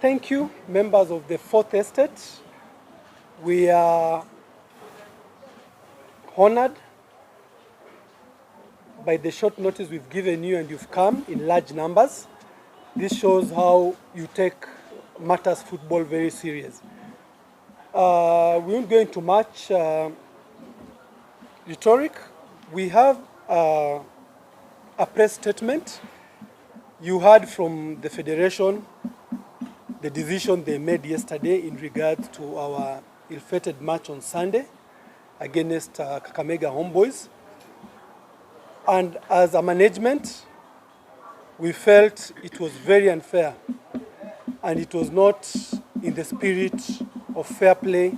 Thank you, members of the Fourth Estate. We are honored by the short notice we've given you, and you've come in large numbers. This shows how you take matters football very serious. We won't go into much rhetoric. We have a press statement. You heard from the Federation the decision they made yesterday in regard to our ill-fated match on Sunday against Kakamega Homeboyz. And as a management, we felt it was very unfair and it was not in the spirit of fair play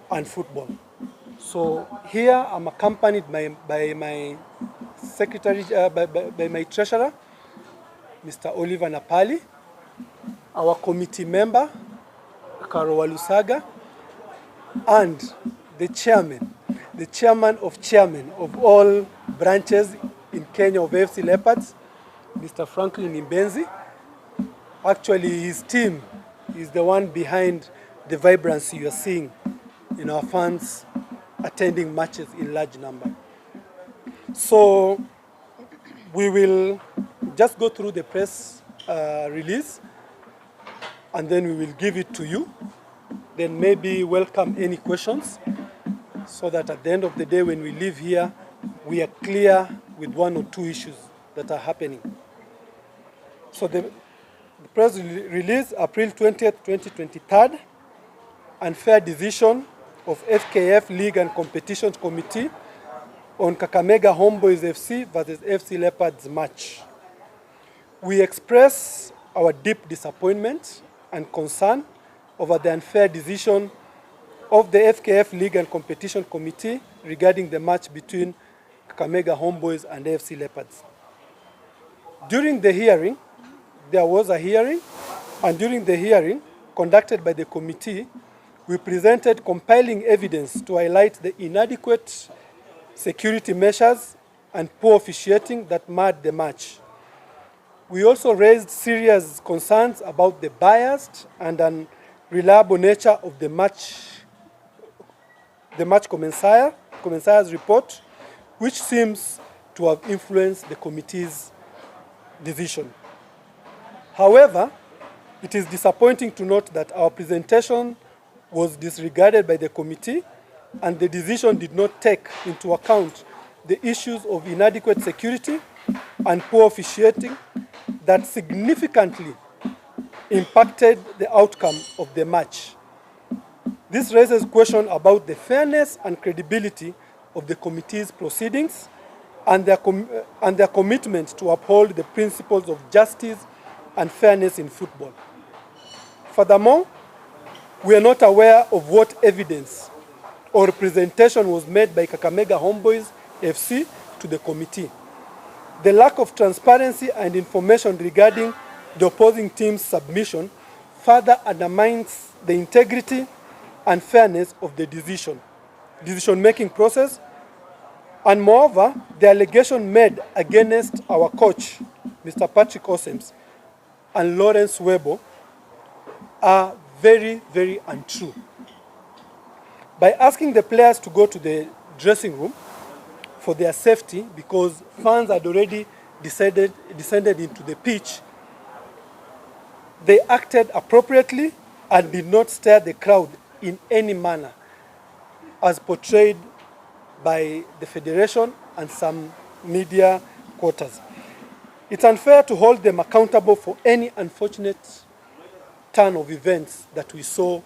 and football. So here I'm accompanied by my secretary, by my treasurer, Mr. Oliver Napali, our committee member, Karo Walusaga, and the chairman of all branches in Kenya of Afc Leopards, Mr. Franklin Imbenzi. Actually, his team is the one behind the vibrancy you are seeing in our fans attending matches in large number. So we will just go through the press release, and then we will give it to you. Then maybe welcome any questions, so that at the end of the day when we leave here, we are clear with one or two issues that are happening. So the press release, April 20th, 2023, unfair decision of FKF League and Competitions Committee on Kakamega Homeboyz FC versus FC Leopards match. We express our deep disappointment and concern over the unfair decision of the FKF League and Competition Committee regarding the match between Kakamega Homeboyz and AFC Leopards. During the hearing, there was a hearing, and during the hearing conducted by the committee, we presented compelling evidence to highlight the inadequate security measures and poor officiating that marred the match. We also raised serious concerns about the biased and unreliable nature of the match commensayer's report, which seems to have influenced the committee's decision. However, it is disappointing to note that our presentation was disregarded by the committee, and the decision did not take into account the issues of inadequate security and poor officiating that significantly impacted the outcome of the match. This raises questions about the fairness and credibility of the committee's proceedings and their commitment to uphold the principles of justice and fairness in football. Furthermore, we are not aware of what evidence or representation was made by Kakamega Homeboyz FC to the committee. The lack of transparency and information regarding the opposing team's submission further undermines the integrity and fairness of the decision-making process, and moreover, the allegation made against our coach, Mr. Patrick Osems, and Lawrence Webo are very, very untrue. By asking the players to go to the dressing room for their safety because fans had already descended into the pitch, they acted appropriately and did not stir the crowd in any manner, as portrayed by the Federation and some media quarters. It's unfair to hold them accountable for any unfortunate turn of events that we saw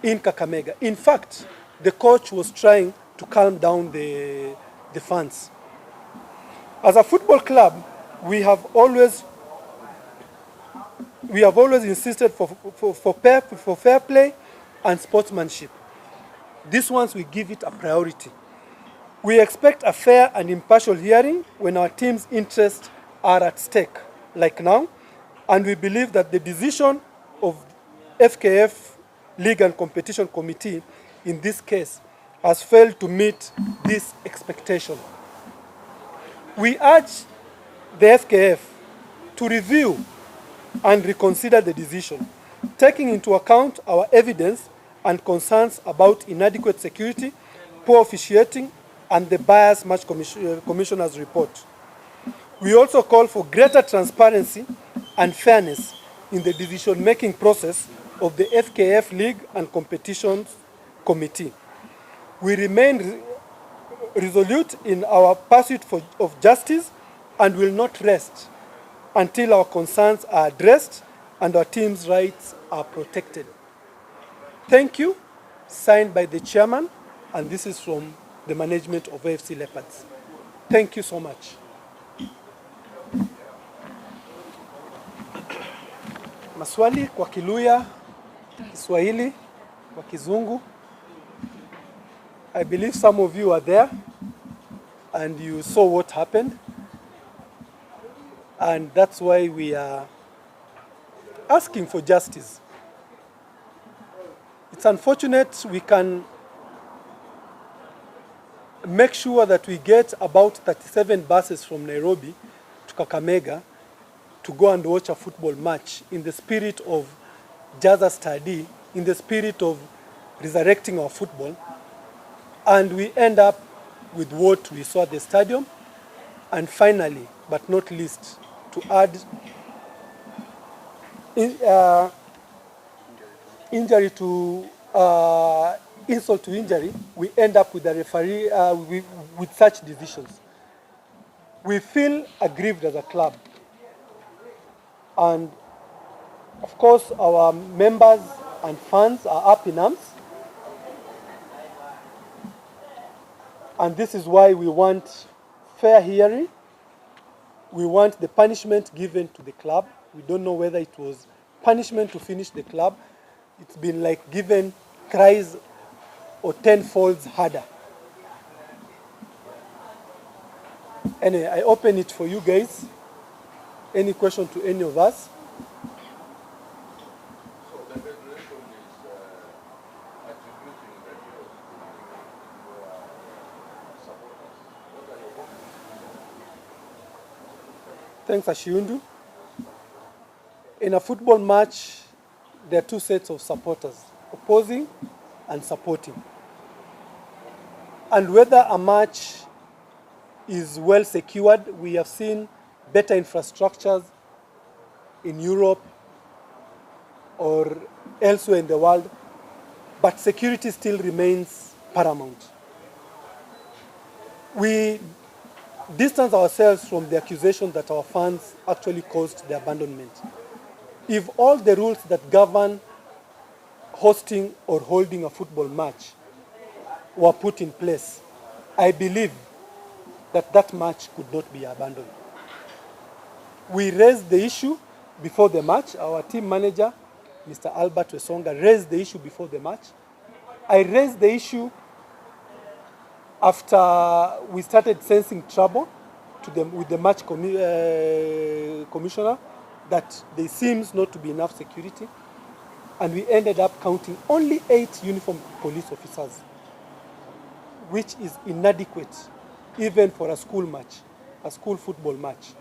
in Kakamega. In fact, the coach was trying to calm down the fans. As a football club, we have always insisted for fair play and sportsmanship. This ones we give it a priority. We expect a fair and impartial hearing when our team's interests are at stake, like now, and we believe that the decision of FKF League and Competition Committee in this case has failed to meet this expectation. We urge the FKF to review and reconsider the decision, taking into account our evidence and concerns about inadequate security, poor officiating, and the biased match commissioner's report. We also call for greater transparency and fairness in the decision-making process of the FKF League and Competitions Committee. We remain resolute in our pursuit of justice and will not rest until our concerns are addressed and our team's rights are protected. Thank you. Signed by the chairman, and this is from the management of Afc Leopards. Thank you so much. Maswali kwa Kiluya, Kiswahili, kwa Kizungu. I believe some of you are there and you saw what happened. And that's why we are asking for justice. It's unfortunate we can make sure that we get about 37 buses from Nairobi to Kakamega to go and watch a football match in the spirit of Jaza study, in the spirit of resurrecting our football. And we end up with what we saw at the stadium. And finally, but not least, to add injury to insult to injury, we end up with a referee with such decisions. We feel aggrieved as a club. And of course, our members and fans are up in arms. And this is why we want fair hearing. We want the punishment given to the club. We don't know whether it was punishment to finish the club. It's been like given thrice or tenfold harder. Anyway, I open it for you guys. Any question to any of us? So the federation is attributing the heroes to supporters. What are your comments? Thanks, Ashiundu. In a football match, there are two sets of supporters, opposing and supporting. And whether a match is well secured, we have seen better infrastructures in Europe or elsewhere in the world, but security still remains paramount. We distance ourselves from the accusation that our fans actually caused the abandonment. If all the rules that govern hosting or holding a football match were put in place, I believe that that match could not be abandoned. We raised the issue before the match. Our team manager, Mr. Albert Wesonga, raised the issue before the match. I raised the issue after we started sensing trouble with the match commissioner, that there seems not to be enough security. And we ended up counting only 8 uniformed police officers, which is inadequate even for a school match, a school football match.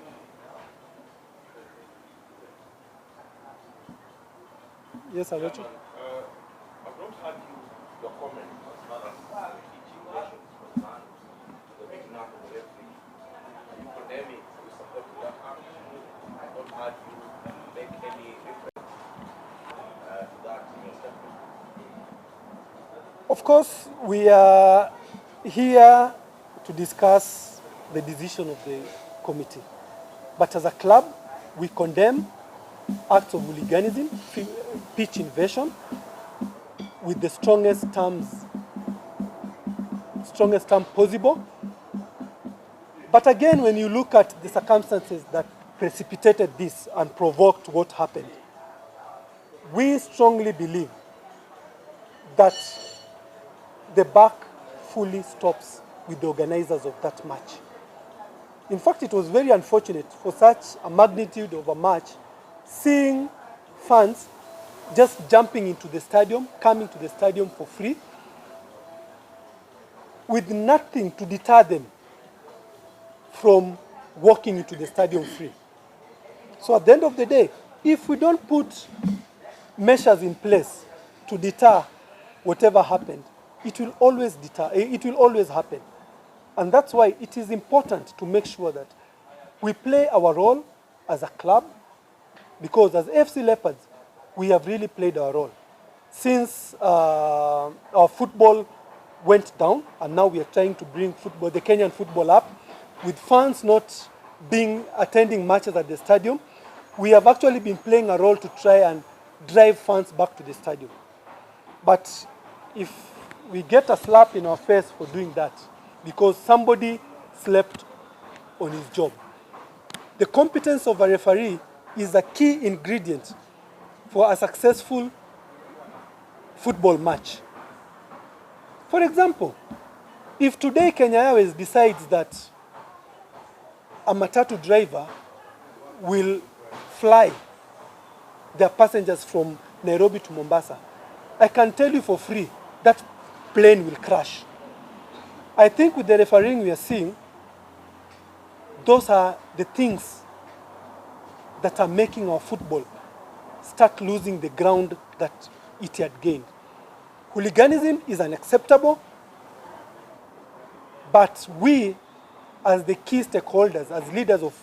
Yes, Arocho? I've not heard your comment as far as the teaching nation is concerned, the beating up of the referee. Are you condemning, are you supporting that act? I've not heard you make any reference to that in your statement. Of course, we are here to discuss the decision of the committee. But as a club, we condemn acts of hooliganism, pitch invasion, with the strongest term possible. But again, when you look at the circumstances that precipitated this and provoked what happened, we strongly believe that the buck fully stops with the organizers of that match. In fact, it was very unfortunate for such a magnitude of a match, seeing fans just jumping into the stadium, coming to the stadium for free, with nothing to deter them from walking into the stadium free. So at the end of the day, if we don't put measures in place to deter whatever happened, it will always happen. And that's why it is important to make sure that we play our role as a club, because as Afc Leopards, we have really played our role. Since our football went down, and now we are trying to bring the Kenyan football up, with fans not attending matches at the stadium, we have actually been playing a role to try and drive fans back to the stadium. But if we get a slap in our face for doing that, because somebody slept on his job, the competence of a referee is a key ingredient for a successful football match. For example, if today Kenya Airways decides that a matatu driver will fly their passengers from Nairobi to Mombasa, I can tell you for free that plane will crash. I think with the refereeing we are seeing, those are the things that are making our football start losing the ground that it had gained. Hooliganism is unacceptable, but we, as the key stakeholders, as leaders of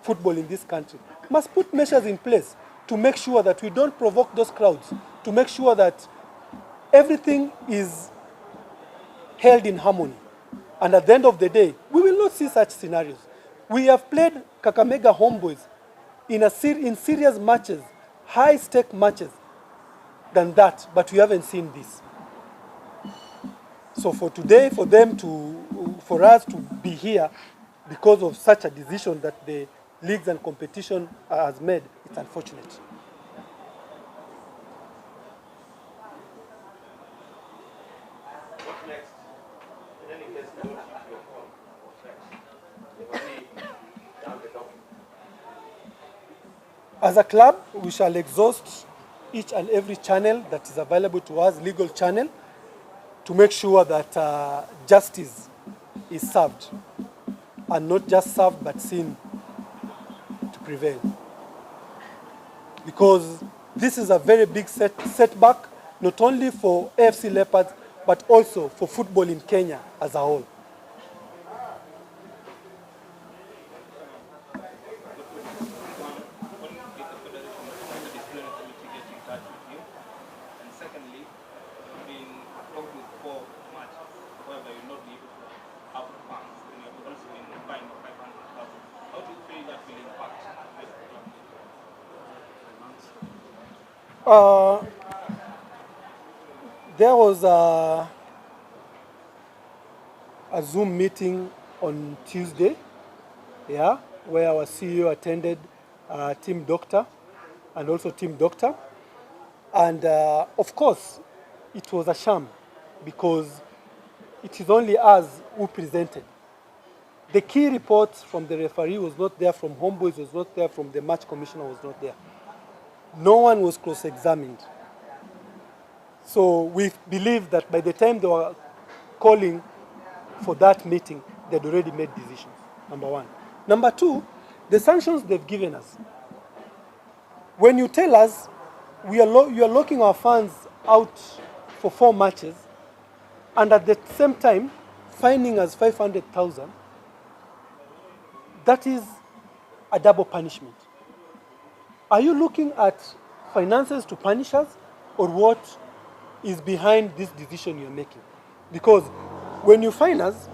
football in this country, must put measures in place to make sure that we don't provoke those crowds, to make sure that everything is held in harmony. And at the end of the day, we will not see such scenarios. We have played Kakamega Homeboyz in serious matches, high-stake matches than that, but we haven't seen this. So for today, for us to be here because of such a decision that the leagues and competition has made, it's unfortunate. What's next? In any case, don't keep your phone. What's next? You've already done the document. As a club, we shall exhaust each and every channel that is available to us, legal channel, to make sure that justice is served, and not just served but seen to prevail. Because this is a very big setback, not only for Afc Leopards, but also for football in Kenya as a whole. There was a Zoom meeting on Tuesday, where our CEO attended, Team Doctor, and also Team Doctor. And of course, it was a sham, because it is only us who presented. The key reports from the referee was not there, from Homeboyz was not there, from the match commissioner was not there. No one was cross-examined. So we believe that by the time they were calling for that meeting, they'd already made decisions, number one. Number two, the sanctions they've given us. When you tell us you are locking our fans out for 4 matches, and at the same time fining us 500,000, that is a double punishment. Are you looking at finances to punish us, or what is behind this decision you're making? Because when you fine us,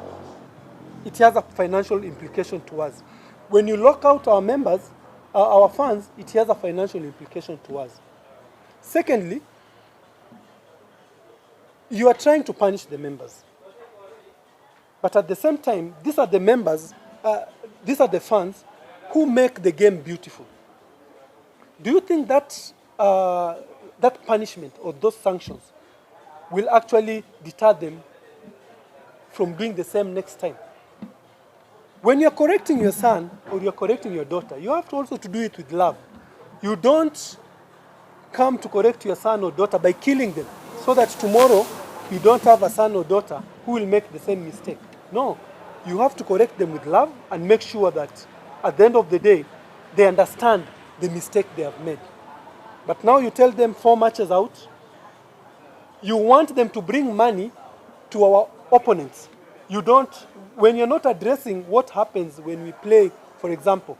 it has a financial implication to us. When you lock out our members, our fans, it has a financial implication to us. Secondly, you are trying to punish the members. But at the same time, these are the members, these are the fans who make the game beautiful. Do you think that that punishment or those sanctions will actually deter them from doing the same next time? When you're correcting your son or you're correcting your daughter, you have to also to do it with love. You don't come to correct your son or daughter by killing them, so that tomorrow you don't have a son or daughter who will make the same mistake. No, you have to correct them with love and make sure that at the end of the day, they understand the mistake they have made. But now you tell them 4 matches out, you want them to bring money to our opponents. You don't, when you're not addressing what happens when we play, for example,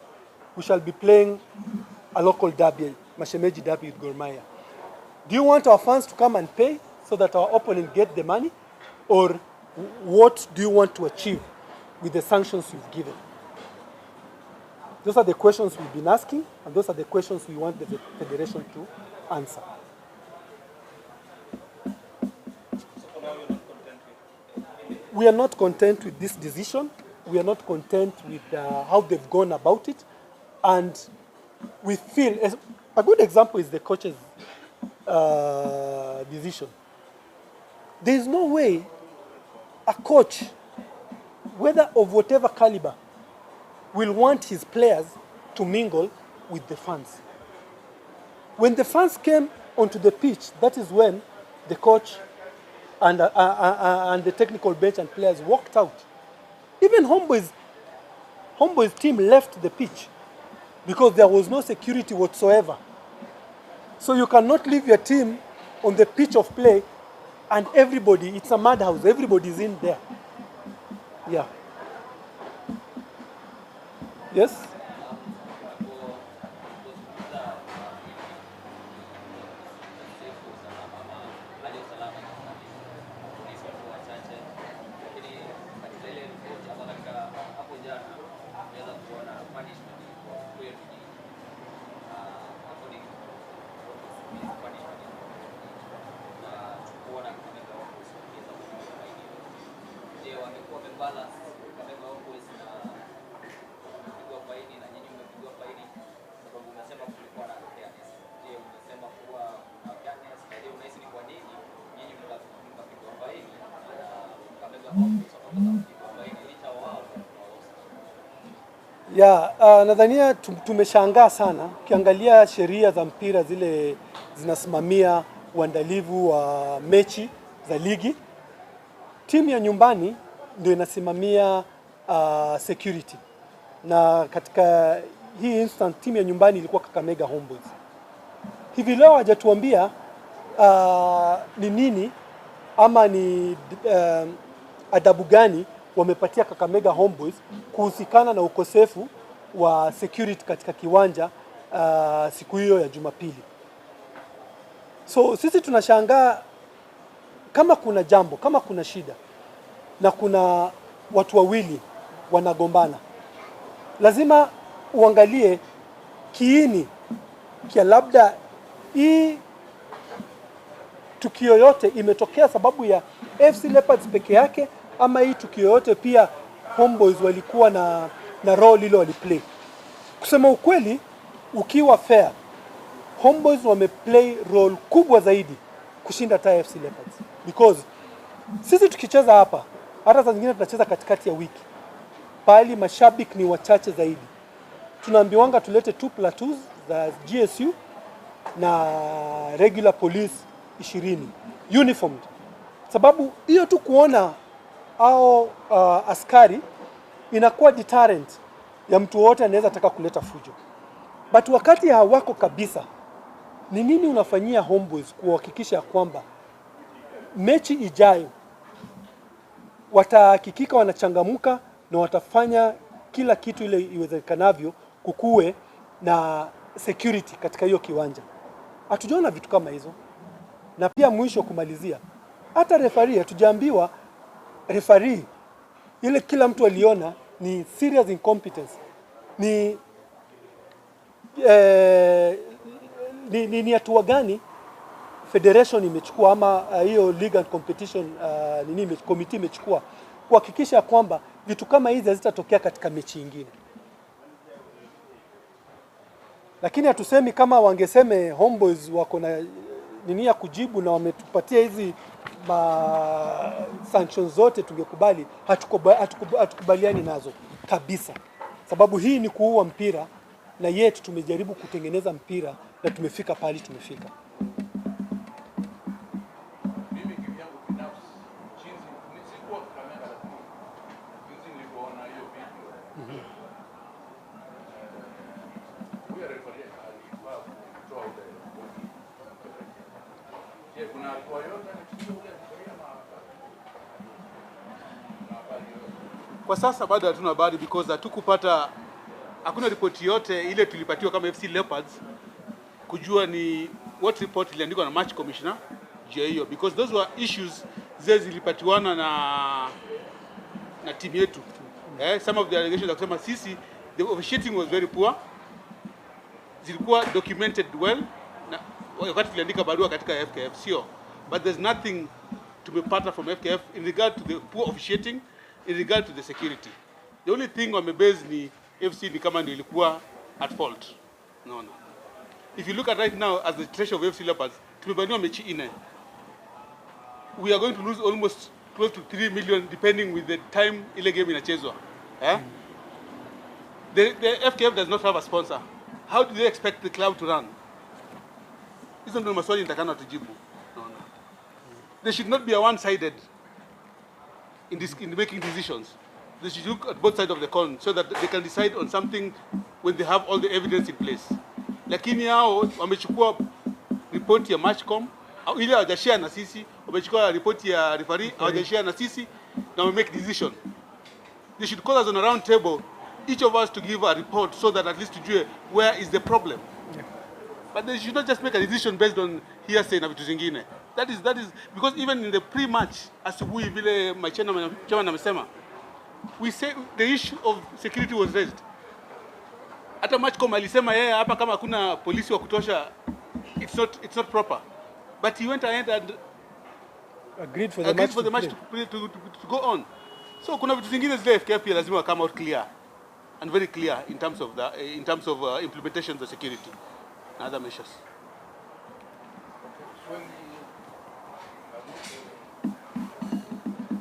we shall be playing a local derby, Mashemeji derby with Gor Mahia. Do you want our fans to come and pay so that our opponent get the money? Or what do you want to achieve with the sanctions you've given? Those are the questions we've been asking, and those are the questions we want the federation to answer. We are not content with this decision. We are not content with how they've gone about it. And we feel, a good example is the coach's decision. There is no way a coach, whether of whatever caliber, will want his players to mingle with the fans. When the fans came onto the pitch, that is when the coach and the technical bench and players walked out. Even Homeboyz team left the pitch because there was no security whatsoever. So you cannot leave your team on the pitch of play and everybody, it's a madhouse, everybody's in there. Yeah. Yes? Nadhania tumeshangaa sana ukiangalia sheria za mpira zile zinasimamia uandalivu wa mechi za ligi. Timu ya nyumbani ndio inasimamia security. Na katika hii instant timu ya nyumbani ilikuwa Kakamega Homeboyz. Hivi leo hajatuambia ni nini ama ni adabu gani wamepatia Kakamega Homeboyz kuhusikana na ukosefu wa security katika kiwanja siku hiyo ya Jumapili. So sisi tunashangaa kama kuna jambo, kama kuna shida na kuna watu wawili wanagombana, lazima uangalie kiini kia labda hii tukio yote imetokea sababu ya Afc Leopards peke yake, ama hii tukio yote pia Homeboyz walikuwa na role ile waliplay. Kusema ukweli, ukiwa fair, Homeboyz wameplay role kubwa zaidi kushinda hata Afc Leopards. Because sisi tukicheza hapa, hata saa zingine tunacheza katikati ya wiki, pali mashabiki ni wachache zaidi. Tunaambiwanga tulete 2 platoons za GSU na regular police 20 uniformed. Sababu hiyo tu kuona au askari inakuwa deterrent ya mtu wote anaweza taka kuleta fujo. But wakati hawako kabisa, ni nini unafanyia Homeboyz kuhakikisha kwamba mechi ijayo watahakikika wanachangamuka na watafanya kila kitu ile iwezekanavyo kukuwe na security katika hiyo kiwanja? Hatujaona vitu kama hizo. Na pia mwisho kumalizia, hata referee hatujaambiwa referee ile kila mtu aliona ni serious incompetence. Ni hatua gani federation imechukua ama hiyo league and competition committee imechukua kuhakikisha kwamba vitu kama hizi hazitatokea katika mechi nyingine? Lakini hatusemi kama wangeseme Homeboyz wako na nini ya kujibu na wametupatia hizi sanctions zote tungekubali. Hatukubaliani nazo kabisa, sababu hii ni kuua mpira, na yetu tumejaribu kutengeneza mpira na tumefika pale tumefika. Mimi kivyangu binafsi jinsi nisikuwa Kakamega, lakini jinsi nilivyoona hiyo video huyo referee Kwa sasa bado hatuna habari because hakuna ripoti yote ile tulipatiwa kama Afc Leopards kujua ni what report iliandikwa na match commissioner juu hiyo, because those were issues zilipatiwana na timu yetu. Some of the allegations za kusema sisi the officiating was very poor zilikuwa documented well na wakati tuliandika barua katika FKF sio, but there's nothing tumepata from FKF in regard to the poor officiating, in regard to the security. The only thing wamebase ni FC ni kama ndio ilikuwa at fault. No. If you look at right now as the treasurer of Afc Leopards, tumebaniwa mechi 4. We are going to lose almost 12 to 3 million depending with the time ile game inachezwa. The FKF does not have a sponsor. How do they expect the club to run? Hizo ndio maswali nitakana tujibu. No. They should not be one-sided in making decisions. They should look at both sides of the coin so that they can decide on something when they have all the evidence in place. Lakini hao wamechukua ripoti ya Matchcom au ile hawajashare na sisi, wamechukua ripoti ya referee hawajashare na sisi na we make decision. They should call us on a round table, each of us to give a report so that at least tujue where is the problem. Yeah. But they should not just make a decision based on hearsay na vitu zingine. That is because even in the pre-match asubuhi vile my chairman amesema, we say the issue of security was raised. Hata Matchcom alisema yeye hapa kama hakuna polisi wa kutosha it's not proper. But he went ahead and agreed for the match to go on. So kuna vitu zingine zile FKF pia lazima come out clear and very clear in terms of implementation of the security and other measures.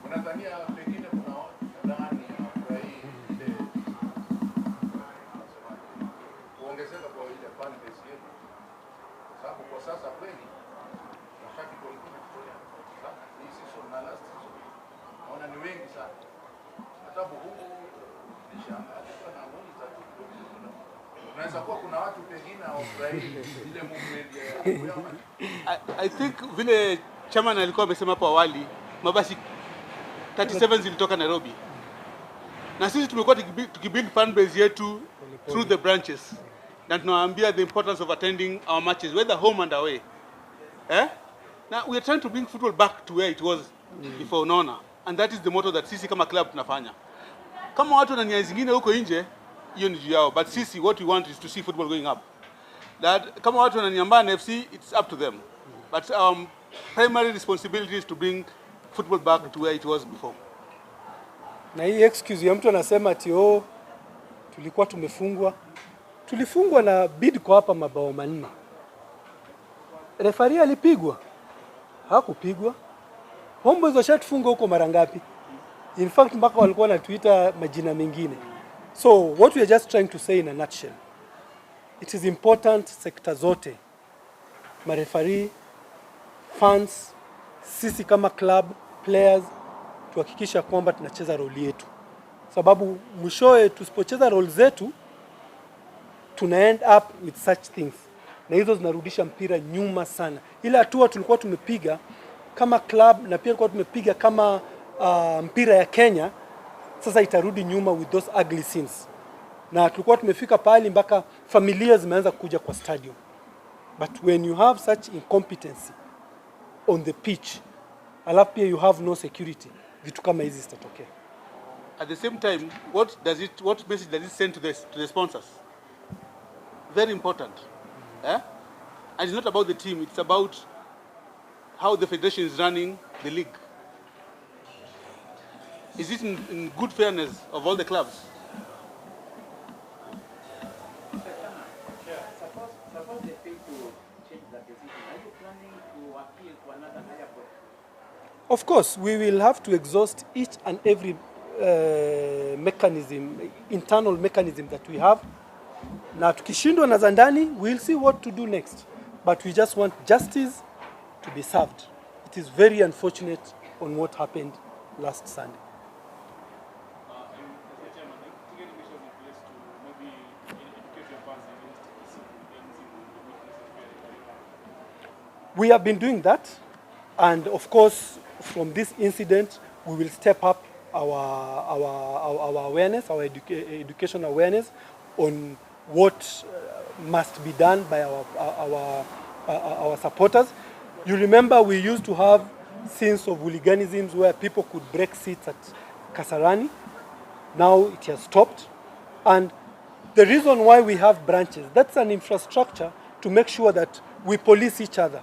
Unadhania pengine kuna ndani ile kuongezeka kwa ile fan base yetu, sababu kwa sasa kweli mashabiki wengine kutoka sana hii season na last season naona ni wengi sana, hata huko nishangaa na monitor unaweza kuwa kuna watu pengine hawafurahii ile movement ya I think vile chairman alikuwa amesema hapo awali, mabasi 37 zilitoka Nairobi. Na sisi tumekuwa tukibuild fan base yetu through the branches. Na tunawaambia the importance of attending our matches, whether home and away. Now we are trying to bring football back to where it was before unaona. And that is the motto that sisi kama club tunafanya. Kama watu na nia zingine huko nje, hiyo ni juu yao. But sisi what we want is to see football going up. That kama watu na nia mbaya na FC, it's up to them. But primary responsibility is to bring football back to where it was before. Na hii excuse ya mtu anasema ati tulikuwa tulifungwa na Bidco hapa mabao 4. Referee alipigwa? Hakupigwa. Homeboyz washatufungwa huko mara ngapi? In fact mpaka walikuwa na Twitter majina mengine. So what we are just trying to say in a nutshell, it is important sector zote, mareferee, fans, sisi kama club, players, tuhakikisha kwamba tunacheza role yetu. Sababu mwishowe tusipocheza role zetu, tuna end up with such things. Na hizo zinarudisha mpira nyuma sana. Ile hatua tulikuwa tumepiga kama club na pia tulikuwa tumepiga kama mpira ya Kenya, sasa itarudi nyuma with those ugly scenes. Na tulikuwa tumefika pahali mpaka familia zimeanza kuja kwa stadium. But when you have such incompetence on the pitch, alafu pia you have no security, vitu kama hizi zitatokea. At the same time, what message does it send to the sponsors? Very important. And it's not about the team, it's about how the federation is running the league. Is it in good fairness of all the clubs? Suppose they fail to change that decision. Are you planning to appeal to another higher court? Of course, we will have to exhaust each and every internal mechanism that we have. Na tukishindwa na za ndani, we'll see what to do next. But we just want justice to be served. It is very unfortunate on what happened last Sunday. We have been doing that, and of course, from this incident, we will step up our awareness, our education awareness on what must be done by our supporters. You remember we used to have scenes of hooliganisms where people could break seats at Kasarani. Now it has stopped. And the reason why we have branches, that's an infrastructure to make sure that we police each other.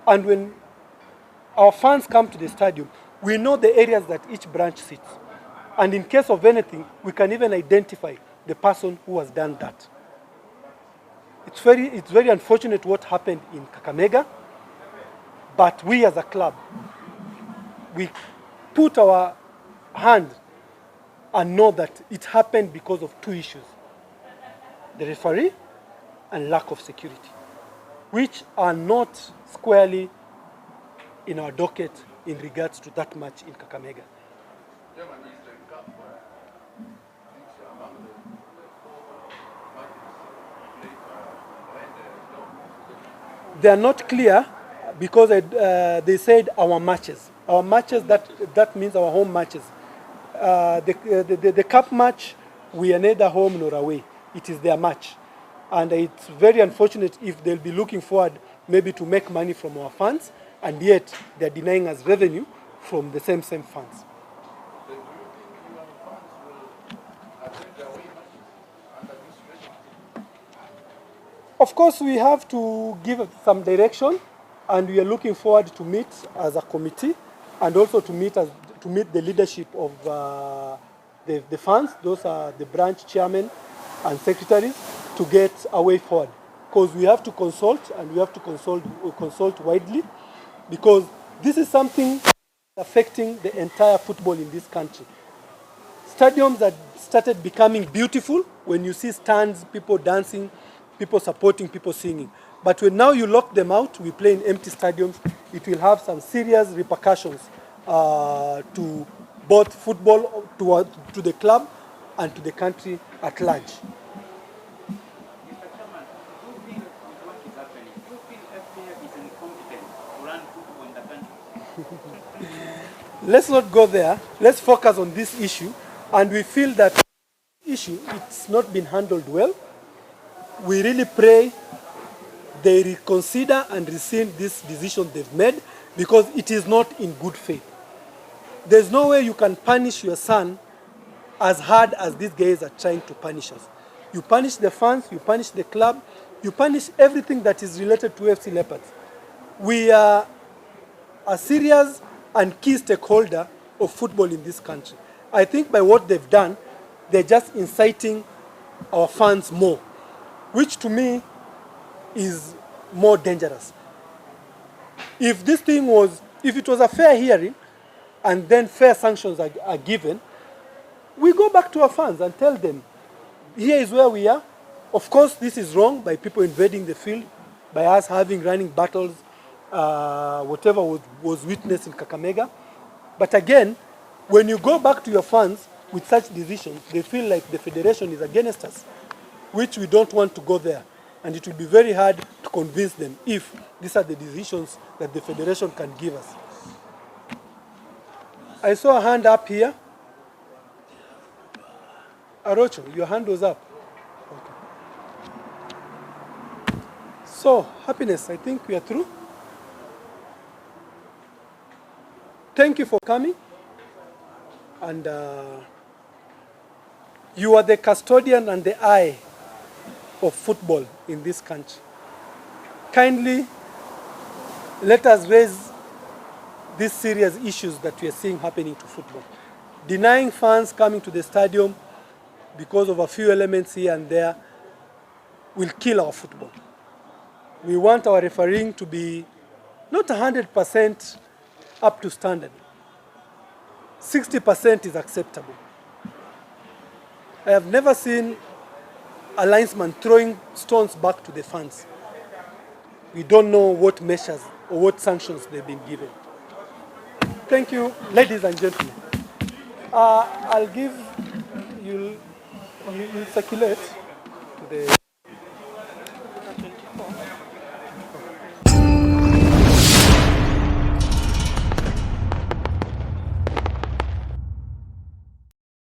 And when our fans come to the stadium, we know the areas that each branch sits. And in case of anything, we can even identify the person who has done that. It's very unfortunate what happened in Kakamega, but we as a club, we put our hand and know that it happened because of two issues: the referee and lack of security, which are not squarely in our docket in regards to that match in Kakamega. They are not clear because they said our matches. Our matches, that means our home matches. The cup match, we are neither home nor away. It is their match. And it's very unfortunate if they'll be looking forward maybe to make money from our fans, and yet they're denying us revenue from the same funds. Of course, we have to give some direction, and we are looking forward to meet as a committee, and also to meet the leadership of the fans. Those are the branch chairmen and secretaries, to get a way forward. Because we have to consult, and we have to consult widely, because this is something affecting the entire football in this country. Stadiums that started becoming beautiful when you see stands, people dancing, people supporting, people singing. But when now you lock them out, we play in empty stadiums, it will have some serious repercussions to both football, to the club, and to the country at large. Mr. Chairman, do you think with what is happening, do you feel FPL is incompetent to run football in the country? Let's not go there. Let's focus on this issue. And we feel that issue, it's not been handled well. We really pray they reconsider and rescind this decision they've made, because it is not in good faith. There's no way you can punish your son as hard as these guys are trying to punish us. You punish the fans, you punish the club, you punish everything that is related to Afc Leopards. We are a serious and key stakeholder of football in this country. I think by what they've done, they're just inciting our fans more, which to me is more dangerous. If it was a fair hearing, and then fair sanctions are given, we go back to our fans and tell them, here is where we are. Of course, this is wrong by people invading the field, by us running battles, whatever was witnessed in Kakamega. But again, when you go back to your fans with such decisions, they feel like the federation is against us, which we don't want to go there. And it will be very hard to convince them if these are the decisions that the federation can give us. I saw a hand up here. Arocho, your hand was up. Okay. So, Happiness, I think we are through. Thank you for coming. And you are the custodian and the eye of football in this country. Kindly let us raise these serious issues that we are seeing happening to football. Denying fans coming to the stadium because of a few elements here and there will kill our football. We want our refereeing to be not 100% up to standard. 60% is acceptable. I have never seen a linesman throwing stones back to the fans. We don't know what measures or what sanctions they've been given. Thank you, ladies and gentlemen. I'll give you circulate to the